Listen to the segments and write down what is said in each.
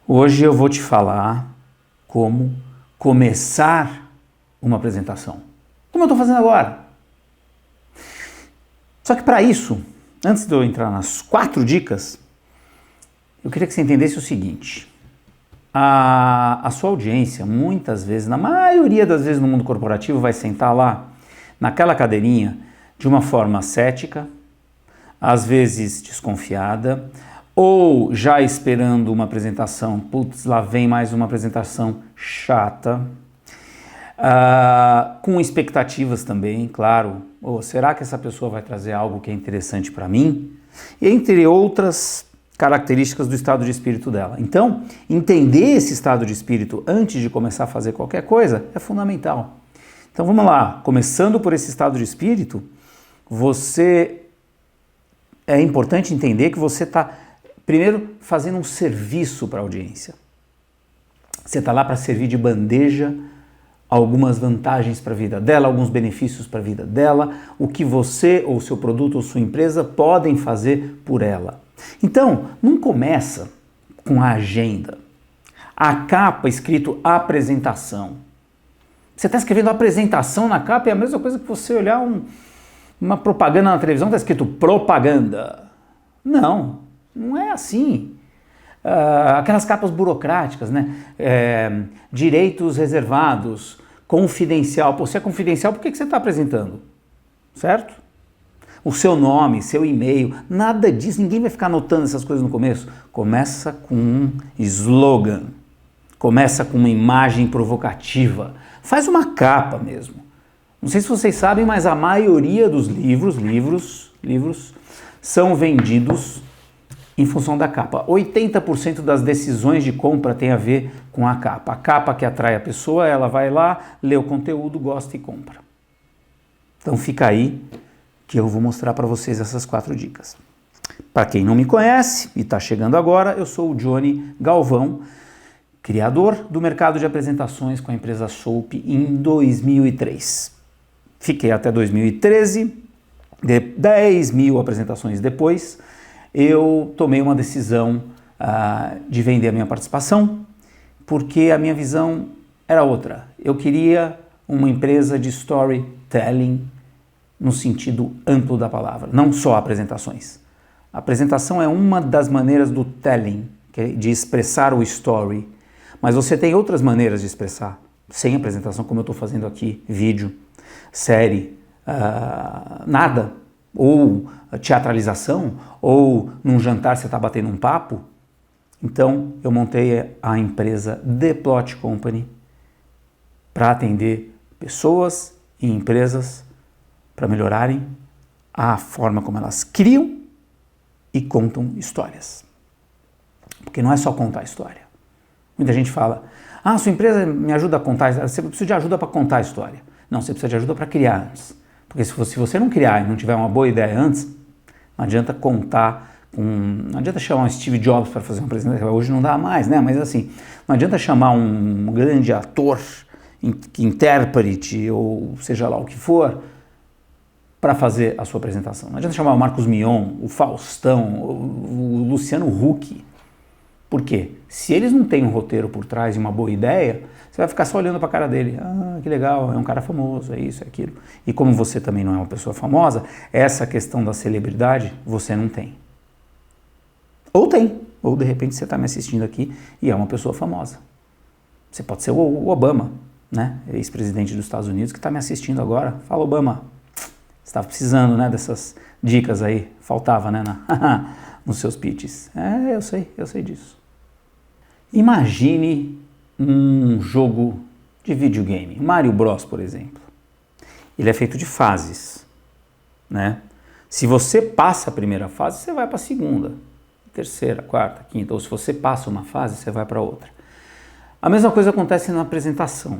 Hoje eu vou te falar como começar uma apresentação. Como eu estou fazendo agora. Só que para isso, antes de eu entrar nas 4 dicas, eu queria que você entendesse o seguinte. A sua audiência, muitas vezes, na maioria das vezes no mundo corporativo, vai sentar lá, naquela cadeirinha, de uma forma cética, às vezes desconfiada, ou já esperando uma apresentação, putz, lá vem mais uma apresentação chata, com expectativas também, claro, será que essa pessoa vai trazer algo que é interessante para mim? E entre outras características do estado de espírito dela. Então, entender esse estado de espírito antes de começar a fazer qualquer coisa é fundamental. Então vamos lá, começando por esse estado de espírito, é importante entender que você está, primeiro, fazendo um serviço para a audiência. Você está lá para servir de bandeja algumas vantagens para a vida dela, alguns benefícios para a vida dela, o que você ou seu produto ou sua empresa podem fazer por ela. Então, não começa com a agenda. A capa escrito apresentação. Você está escrevendo apresentação na capa, é a mesma coisa que você olhar uma propaganda na televisão, está escrito propaganda. Não é assim. Aquelas capas burocráticas, né? Direitos reservados, confidencial. Pô, se é confidencial, por que você está apresentando? Certo? O seu nome, seu e-mail, nada disso, ninguém vai ficar anotando essas coisas no começo. Começa com um slogan, começa com uma imagem provocativa, faz uma capa mesmo. Não sei se vocês sabem, mas a maioria dos livros são vendidos em função da capa. 80% das decisões de compra tem a ver com a capa. A capa que atrai a pessoa, ela vai lá, lê o conteúdo, gosta e compra. Então fica aí que eu vou mostrar para vocês essas 4 dicas. Para quem não me conhece e está chegando agora, eu sou o Johnny Galvão, criador do mercado de apresentações com a empresa Soap em 2003. Fiquei até 2013, 10 mil apresentações depois, eu tomei uma decisão de vender a minha participação, porque a minha visão era outra. Eu queria uma empresa de storytelling no sentido amplo da palavra, não só apresentações. A apresentação é uma das maneiras do telling, de expressar o story, mas você tem outras maneiras de expressar, sem apresentação, como eu estou fazendo aqui, vídeo, série, nada, ou teatralização, ou num jantar você está batendo um papo. Então eu montei a empresa The Plot Company para atender pessoas e empresas para melhorarem a forma como elas criam e contam histórias. Porque não é só contar a história. Muita gente fala, sua empresa me ajuda a contar, você precisa de ajuda para contar a história. Não, você precisa de ajuda para criar antes. Porque se você não criar e não tiver uma boa ideia antes, não adianta não adianta chamar um Steve Jobs para fazer uma apresentação, hoje não dá mais, né? Mas assim, não adianta chamar um grande ator, intérprete, ou seja lá o que for, para fazer a sua apresentação. Não adianta chamar o Marcos Mion, o Faustão, o Luciano Huck. Por quê? Se eles não têm um roteiro por trás e uma boa ideia, você vai ficar só olhando para a cara dele. Que legal, é um cara famoso, é isso, é aquilo. E como você também não é uma pessoa famosa, essa questão da celebridade você não tem. Ou tem, ou de repente você está me assistindo aqui e é uma pessoa famosa. Você pode ser o Obama, né? Ex-presidente dos Estados Unidos que está me assistindo agora. Fala, Obama. Você estava precisando, né, dessas dicas aí, faltava, né, nos seus pitches. Eu sei disso. Imagine um jogo de videogame, Mario Bros, por exemplo. Ele é feito de fases, né? Se você passa a primeira fase, você vai para a segunda, terceira, quarta, quinta, ou se você passa uma fase, você vai para outra. A mesma coisa acontece na apresentação.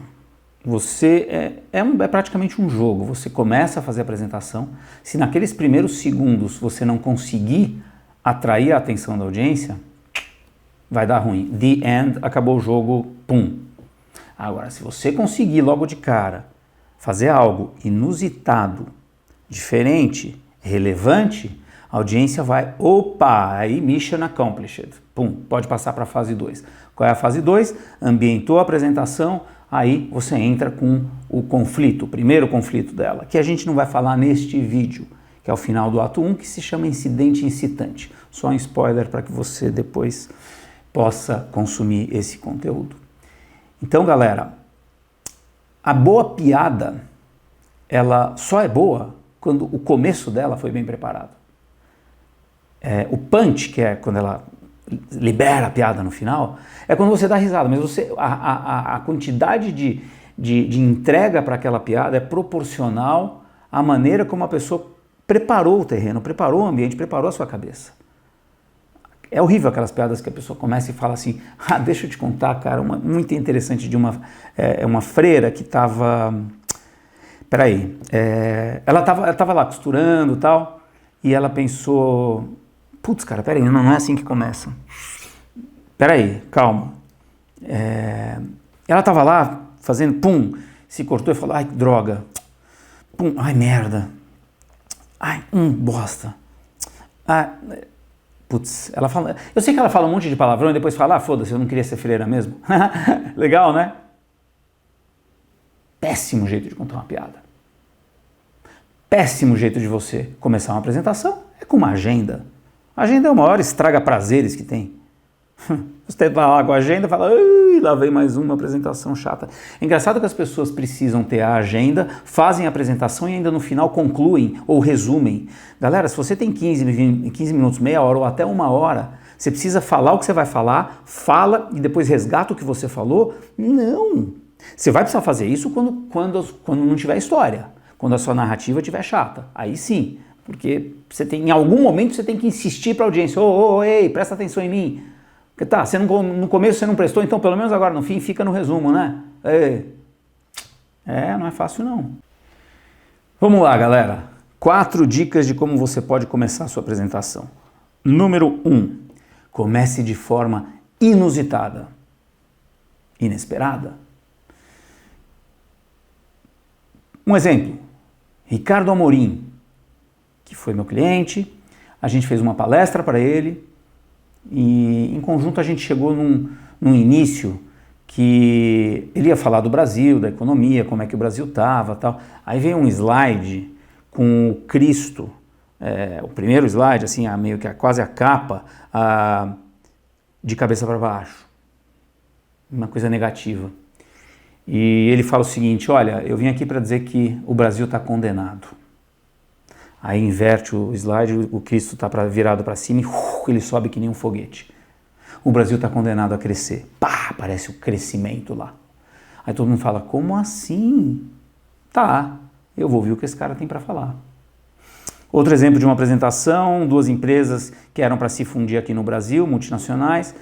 É praticamente um jogo, você começa a fazer a apresentação, se naqueles primeiros segundos você não conseguir atrair a atenção da audiência, vai dar ruim. The end, acabou o jogo, pum. Agora, se você conseguir logo de cara fazer algo inusitado, diferente, relevante, A audiência vai, opa, aí mission accomplished, pum, pode passar para a fase 2. Qual é a fase 2? Ambientou a apresentação, aí você entra com o conflito, o primeiro conflito dela, que a gente não vai falar neste vídeo, que é o final do ato 1, que se chama incidente incitante. Só um spoiler para que você depois possa consumir esse conteúdo. Então, galera, a boa piada, ela só é boa quando o começo dela foi bem preparado. O punch, que é quando ela libera a piada no final, é quando você dá risada, mas a quantidade de entrega para aquela piada é proporcional à maneira como a pessoa preparou o terreno, preparou o ambiente, preparou a sua cabeça. É horrível aquelas piadas que a pessoa começa e fala assim, deixa eu te contar, cara, uma muito interessante de uma freira que estava... Peraí, ela tava lá costurando e tal, e ela pensou, putz, cara, peraí, não é assim que começa. Peraí, calma. Ela tava lá fazendo, pum, se cortou e falou, ai, que droga. Pum, ai, merda. Ai, bosta. Putz, ela fala... Eu sei que ela fala um monte de palavrão e depois fala, foda-se, eu não queria ser freira mesmo. Legal, né? Péssimo jeito de contar uma piada. Péssimo jeito de você começar uma apresentação é com uma agenda. A agenda é o maior estraga-prazeres que tem. Você vai lá com a agenda e fala, lá vem mais uma apresentação chata. É engraçado que as pessoas precisam ter a agenda, fazem a apresentação e ainda no final concluem ou resumem. Galera, se você tem 15 minutos, meia hora ou até uma hora, você precisa falar o que você vai falar, fala e depois resgata o que você falou? Não! Você vai precisar fazer isso quando não tiver história, quando a sua narrativa estiver chata. Aí sim, porque em algum momento você tem que insistir para a audiência, ei, presta atenção em mim. Porque tá, no começo você não prestou, então pelo menos agora no fim fica no resumo, né? Não é fácil não. Vamos lá, galera. 4 dicas de como você pode começar a sua apresentação. Número 1. Comece de forma inusitada. Inesperada. Um exemplo. Ricardo Amorim, que foi meu cliente, a gente fez uma palestra para ele, e em conjunto a gente chegou num início que ele ia falar do Brasil, da economia, como é que o Brasil estava, tal. Aí veio um slide com o Cristo, o primeiro slide, assim, meio que quase a capa, de cabeça para baixo. Uma coisa negativa. E ele fala o seguinte, olha, eu vim aqui para dizer que o Brasil está condenado. Aí inverte o slide, o Cristo está virado para cima e ele sobe que nem um foguete. O Brasil está condenado a crescer. Pá, aparece o crescimento lá. Aí todo mundo fala, como assim? Tá, eu vou ouvir o que esse cara tem para falar. Outro exemplo de uma apresentação, 2 empresas que eram para se fundir aqui no Brasil, multinacionais.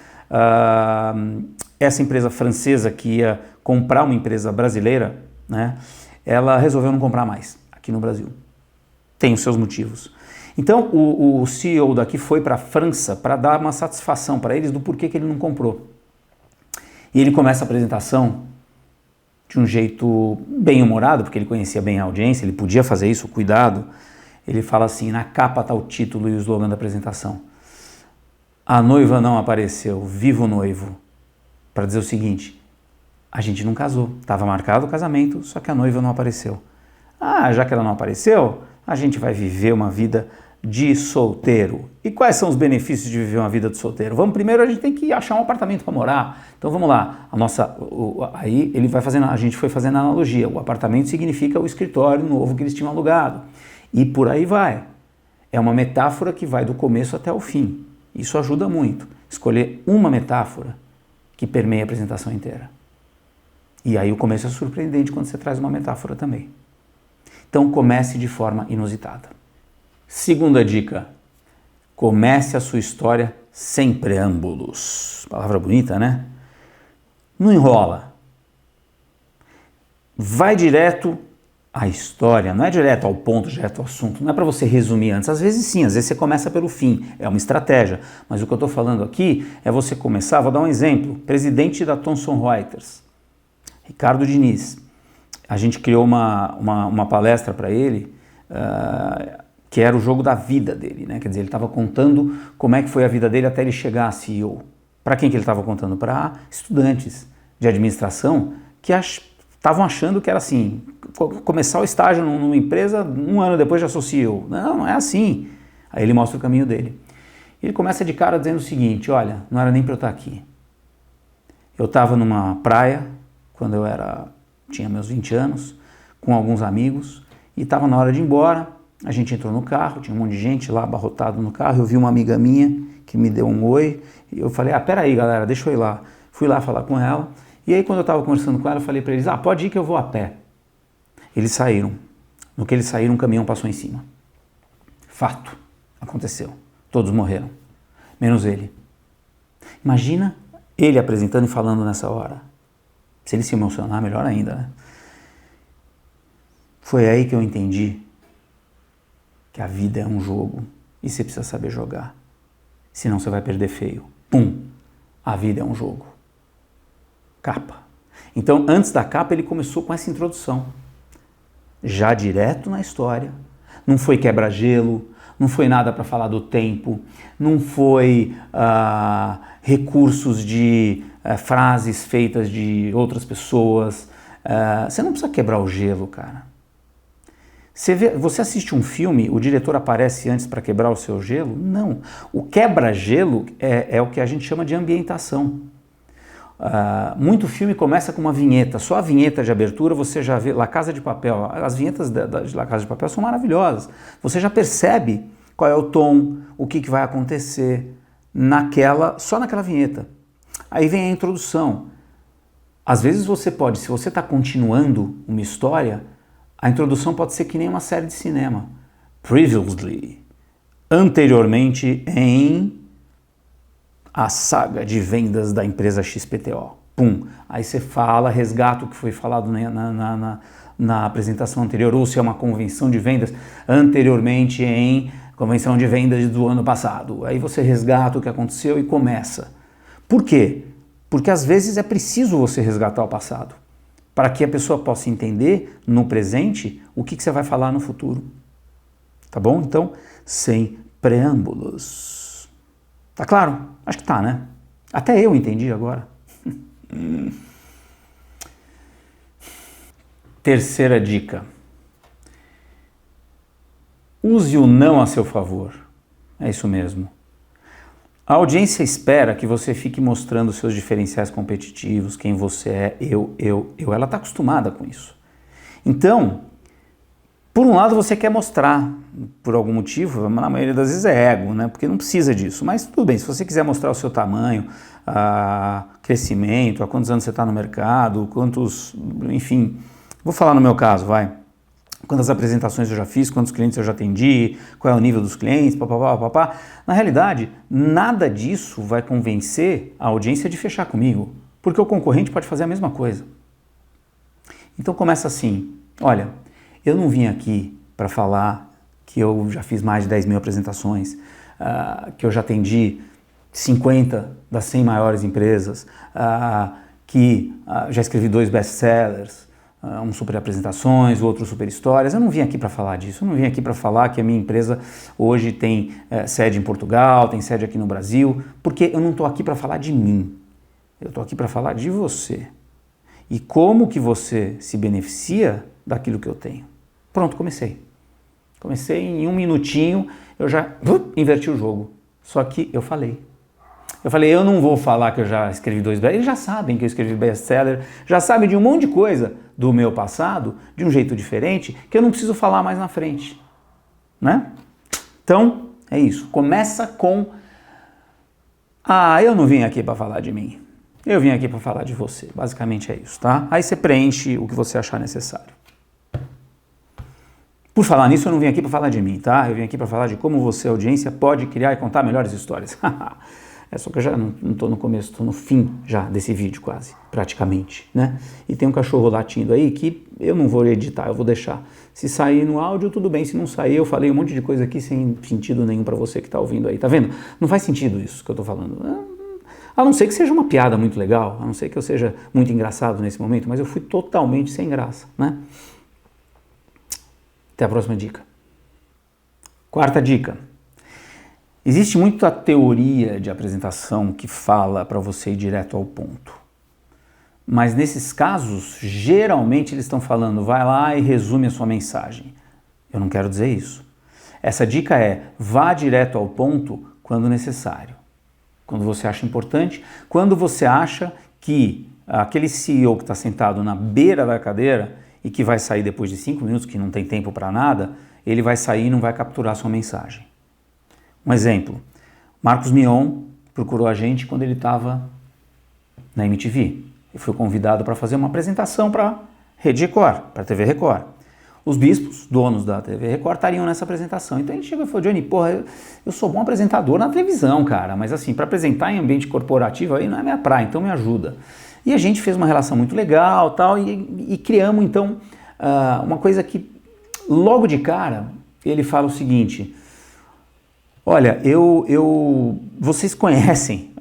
Essa empresa francesa que ia comprar uma empresa brasileira, né, ela resolveu não comprar mais aqui no Brasil. Tem os seus motivos. Então o CEO daqui foi para a França para dar uma satisfação para eles do porquê que ele não comprou. E ele começa a apresentação de um jeito bem humorado, porque ele conhecia bem a audiência, ele podia fazer isso, cuidado. Ele fala assim, na capa está o título e o slogan da apresentação. A noiva não apareceu, viva o noivo. Para dizer o seguinte, a gente não casou, estava marcado o casamento, só que a noiva não apareceu. Já que ela não apareceu, a gente vai viver uma vida de solteiro. E quais são os benefícios de viver uma vida de solteiro? Primeiro a gente tem que achar um apartamento para morar. Então vamos lá, aí a gente foi fazendo a analogia, o apartamento significa o escritório novo que eles tinham alugado. E por aí vai. É uma metáfora que vai do começo até o fim. Isso ajuda muito. Escolher uma metáfora que permeia a apresentação inteira. E aí o começo é surpreendente quando você traz uma metáfora também. Então comece de forma inusitada. Segunda dica, comece a sua história sem preâmbulos. Palavra bonita, né? Não enrola. Vai direto à história, não é direto ao ponto, direto ao assunto. Não é para você resumir antes. Às vezes sim, às vezes você começa pelo fim. É uma estratégia. Mas o que eu estou falando aqui é você começar, vou dar um exemplo. Presidente da Thomson Reuters, Ricardo Diniz. A gente criou uma palestra para ele, que era o jogo da vida dele, né? Quer dizer, ele estava contando como é que foi a vida dele até ele chegar a CEO. Para quem que ele estava contando? Para estudantes de administração que estavam achando que era assim, começar o estágio numa empresa, um ano depois já sou CEO. Não, não é assim. Aí ele mostra o caminho dele. Ele começa de cara dizendo o seguinte, olha, não era nem para eu estar aqui. Eu estava numa praia, quando eu tinha meus 20 anos, com alguns amigos, e estava na hora de ir embora, a gente entrou no carro, tinha um monte de gente lá abarrotado no carro, eu vi uma amiga minha que me deu um oi, e eu falei, peraí galera, deixa eu ir lá. Fui lá falar com ela, e aí quando eu estava conversando com ela, eu falei para eles, pode ir que eu vou a pé. Eles saíram. No que eles saíram, um caminhão passou em cima. Fato. Aconteceu. Todos morreram. Menos ele. Imagina ele apresentando e falando nessa hora. Se ele se emocionar, melhor ainda, né? Foi aí que eu entendi que a vida é um jogo e você precisa saber jogar. Senão você vai perder feio. Pum! A vida é um jogo. Capa. Então, antes da capa, ele começou com essa introdução. Já direto na história. Não foi quebra-gelo, não foi nada para falar do tempo, não foi recursos de frases feitas de outras pessoas. Você não precisa quebrar o gelo, cara. Você assiste um filme, o diretor aparece antes para quebrar o seu gelo? Não. O quebra-gelo é o que a gente chama de ambientação. Muito filme começa com uma vinheta, só a vinheta de abertura você já vê, La Casa de Papel, as vinhetas de La Casa de Papel são maravilhosas, você já percebe qual é o tom, o que vai acontecer só naquela vinheta. Aí vem a introdução. Às vezes você pode, se você está continuando uma história, a introdução pode ser que nem uma série de cinema. Previously, anteriormente em a saga de vendas da empresa XPTO. Pum. Aí você fala, resgata o que foi falado na apresentação anterior, ou se é uma convenção de vendas anteriormente em convenção de vendas do ano passado. Aí você resgata o que aconteceu e começa. Por quê? Porque às vezes é preciso você resgatar o passado, para que a pessoa possa entender no presente o que você vai falar no futuro. Tá bom? Então, sem preâmbulos. Tá claro? Acho que tá, né? Até eu entendi agora. Terceira dica. Use o não a seu favor. É isso mesmo. A audiência espera que você fique mostrando seus diferenciais competitivos, quem você é, eu. Ela está acostumada com isso. Então, por um lado você quer mostrar, por algum motivo, na maioria das vezes é ego, né? Porque não precisa disso. Mas tudo bem, se você quiser mostrar o seu tamanho, crescimento, há quantos anos você está no mercado, quantos, enfim, vou falar no meu caso, vai. Quantas apresentações eu já fiz, quantos clientes eu já atendi, qual é o nível dos clientes, papapá. Na realidade, nada disso vai convencer a audiência de fechar comigo, porque o concorrente pode fazer a mesma coisa. Então começa assim, olha, eu não vim aqui para falar que eu já fiz mais de 10 mil apresentações, que eu já atendi 50 das 100 maiores empresas, que já escrevi 2 best-sellers, um super apresentações, o outro super histórias. Eu não vim aqui para falar disso, eu não vim aqui para falar que a minha empresa hoje tem sede em Portugal, tem sede aqui no Brasil, porque eu não estou aqui para falar de mim, eu estou aqui para falar de você. E como que você se beneficia daquilo que eu tenho. Pronto, comecei. Comecei em 1 minutinho, eu já inverti o jogo. Só que eu falei. Eu não vou falar que eu já escrevi 2 best-sellers, eles já sabem que eu escrevi best-seller, já sabem de um monte de coisa do meu passado, de um jeito diferente, que eu não preciso falar mais na frente, né? Então, é isso. Começa com, eu não vim aqui para falar de mim, eu vim aqui para falar de você, basicamente é isso, tá? Aí você preenche o que você achar necessário. Por falar nisso, eu não vim aqui para falar de mim, tá? Eu vim aqui para falar de como você, audiência, pode criar e contar melhores histórias. É só que eu já não estou no começo, estou no fim já desse vídeo quase, praticamente, né? E tem um cachorro latindo aí que eu não vou editar, eu vou deixar. Se sair no áudio, tudo bem. Se não sair, eu falei um monte de coisa aqui sem sentido nenhum para você que está ouvindo aí, tá vendo? Não faz sentido isso que eu estou falando. A não ser que seja uma piada muito legal, a não ser que eu seja muito engraçado nesse momento, mas eu fui totalmente sem graça, né? Até a próxima dica. Quarta dica. Existe muita teoria de apresentação que fala para você ir direto ao ponto. Mas nesses casos, geralmente eles estão falando, vai lá e resume a sua mensagem. Eu não quero dizer isso. Essa dica é, vá direto ao ponto quando necessário. Quando você acha importante, quando você acha que aquele CEO que está sentado na beira da cadeira e que vai sair depois de 5 minutos, que não tem tempo para nada, ele vai sair e não vai capturar a sua mensagem. Um exemplo, Marcos Mion procurou a gente quando ele estava na MTV. E foi convidado para fazer uma apresentação para a Rede Record, para a TV Record. Os bispos, donos da TV Record, estariam nessa apresentação. Então a gente chegou e falou, Johnny, porra, eu sou bom apresentador na televisão, cara, mas assim, para apresentar em ambiente corporativo aí não é minha praia, então me ajuda. E a gente fez uma relação muito legal tal, e criamos então uma coisa que logo de cara ele fala o seguinte, olha, vocês conhecem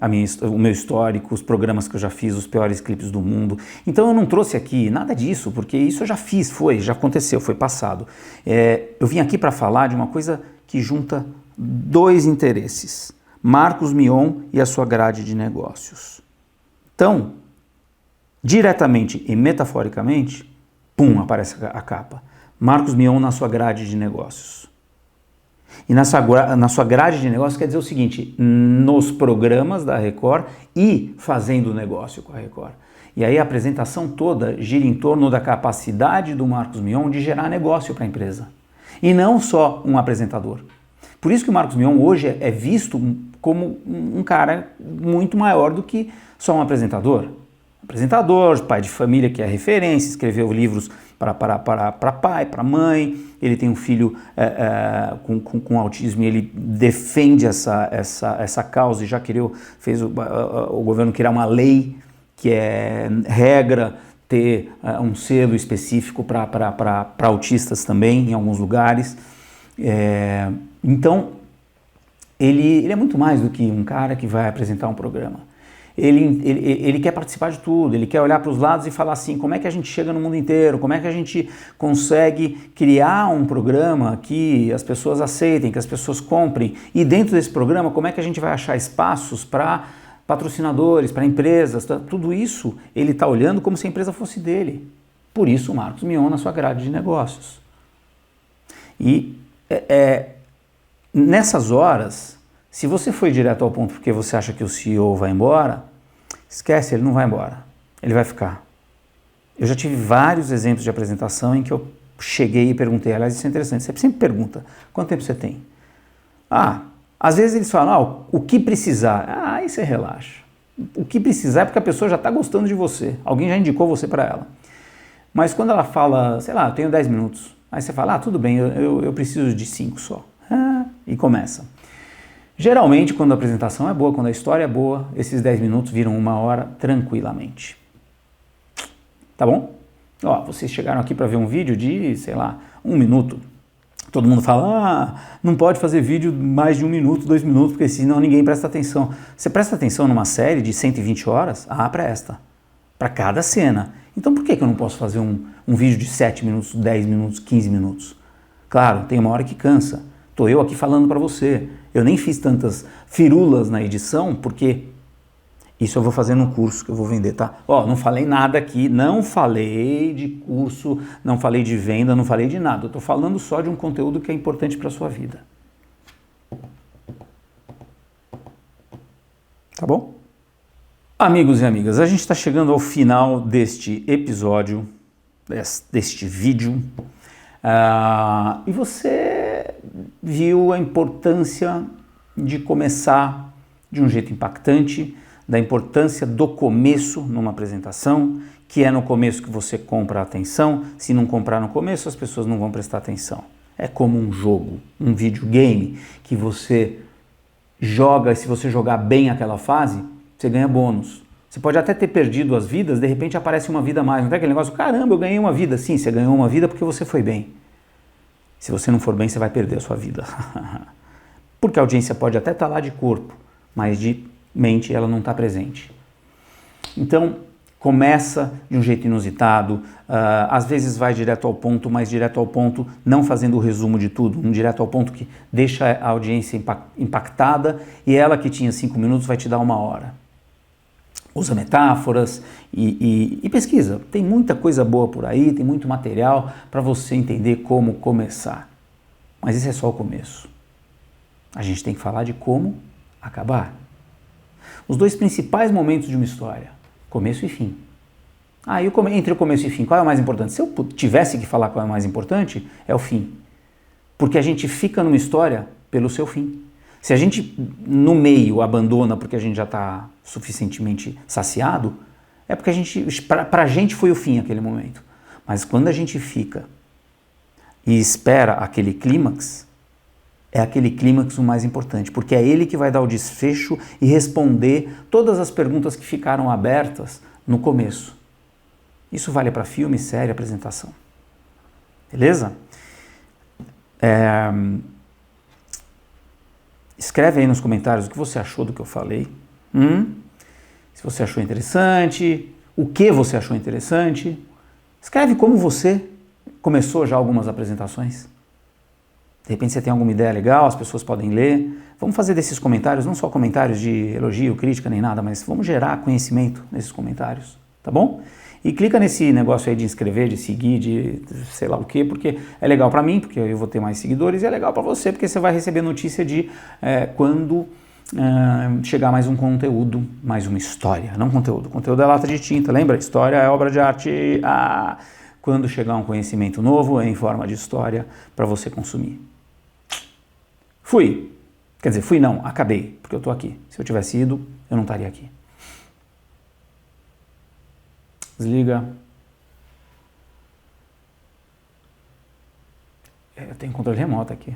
o meu histórico, os programas que eu já fiz, os piores clipes do mundo, então eu não trouxe aqui nada disso, porque isso eu já fiz, já aconteceu, foi passado. Eu vim aqui para falar de uma coisa que junta dois interesses, Marcos Mion e a sua grade de negócios. Então, diretamente e metaforicamente, pum, aparece a capa. Marcos Mion na sua grade de negócios. E na sua grade de negócios quer dizer o seguinte, nos programas da Record e fazendo negócio com a Record. E aí a apresentação toda gira em torno da capacidade do Marcos Mion de gerar negócio para a empresa. E não só um apresentador. Por isso que o Marcos Mion hoje é visto como um cara muito maior do que só um apresentador. Apresentador, pai de família que é referência, escreveu livros para pai, para mãe, ele tem um filho com autismo e ele defende essa causa e já fez o governo criar uma lei que é regra ter um selo específico para autistas também em alguns lugares. Então, ele é muito mais do que um cara que vai apresentar um programa. Ele quer participar de tudo, ele quer olhar para os lados e falar assim, como é que a gente chega no mundo inteiro, como é que a gente consegue criar um programa que as pessoas aceitem, que as pessoas comprem, e dentro desse programa, como é que a gente vai achar espaços para patrocinadores, para empresas, tudo isso ele está olhando como se a empresa fosse dele. Por isso o Marcos Mion na sua grade de negócios. E nessas horas, se você foi direto ao ponto porque você acha que o CEO vai embora, esquece, ele não vai embora, ele vai ficar. Eu já tive vários exemplos de apresentação em que eu cheguei e perguntei, aliás, isso é interessante, você sempre pergunta, quanto tempo você tem? Às vezes eles falam, o que precisar, aí você relaxa. O que precisar é porque a pessoa já está gostando de você, alguém já indicou você para ela. Mas quando ela fala, sei lá, eu tenho 10 minutos, aí você fala, tudo bem, eu preciso de 5 só. E começa. Geralmente, quando a apresentação é boa, quando a história é boa, esses 10 minutos viram 1 hora tranquilamente. Tá bom? Vocês chegaram aqui para ver um vídeo de, sei lá, 1 minuto. Todo mundo fala, não pode fazer vídeo mais de 1 minuto, 2 minutos, porque senão ninguém presta atenção. Você presta atenção numa série de 120 horas? Presta. Para cada cena. Então por que eu não posso fazer um vídeo de 7 minutos, 10 minutos, 15 minutos? Claro, tem uma hora que cansa. Estou eu aqui falando para você. Eu nem fiz tantas firulas na edição, porque isso eu vou fazer no curso que eu vou vender, tá? Não falei nada aqui, não falei de curso, não falei de venda, não falei de nada. Eu estou falando só de um conteúdo que é importante para a sua vida. Tá bom? Amigos e amigas, a gente está chegando ao final deste episódio, deste vídeo. E você viu a importância de começar de um jeito impactante, da importância do começo numa apresentação, que é no começo que você compra a atenção. Se não comprar no começo, as pessoas não vão prestar atenção. É como um jogo, um videogame que você joga, e se você jogar bem aquela fase, você ganha bônus. Você pode até ter perdido as vidas, de repente aparece uma vida a mais. Não é aquele negócio, caramba, eu ganhei uma vida. Sim, você ganhou uma vida porque você foi bem. Se você não for bem, você vai perder a sua vida. Porque a audiência pode até estar lá de corpo, mas de mente ela não está presente. Então, começa de um jeito inusitado, às vezes vai direto ao ponto, mas direto ao ponto não fazendo o resumo de tudo, um direto ao ponto que deixa a audiência impactada e ela que tinha 5 minutos vai te dar 1 hora. Usa metáforas e pesquisa. Tem muita coisa boa por aí, tem muito material para você entender como começar. Mas esse é só o começo. A gente tem que falar de como acabar. Os 2 principais momentos de uma história, começo e fim. Entre o começo e fim, qual é o mais importante? Se eu tivesse que falar qual é o mais importante, é o fim. Porque a gente fica numa história pelo seu fim. Se a gente, no meio, abandona porque a gente já está suficientemente saciado, é porque para a gente foi o fim aquele momento. Mas quando a gente fica e espera aquele clímax, é aquele clímax o mais importante, porque é ele que vai dar o desfecho e responder todas as perguntas que ficaram abertas no começo. Isso vale para filme, série, apresentação. Beleza? Escreve aí nos comentários o que você achou do que eu falei. Se você achou interessante, o que você achou interessante. Escreve como você começou já algumas apresentações. De repente você tem alguma ideia legal, as pessoas podem ler. Vamos fazer desses comentários, não só comentários de elogio, crítica, nem nada, mas vamos gerar conhecimento nesses comentários, tá bom? E clica nesse negócio aí de inscrever, de seguir, de sei lá o quê, porque é legal para mim, porque eu vou ter mais seguidores, e é legal para você, porque você vai receber notícia de quando chegar mais um conteúdo, mais uma história. Não conteúdo, conteúdo é lata de tinta, lembra? História é obra de arte. Quando chegar um conhecimento novo, é em forma de história para você consumir. Fui. Quer dizer, fui não, acabei, porque eu tô aqui. Se eu tivesse ido, eu não estaria aqui. Desliga. Eu tenho controle remoto aqui.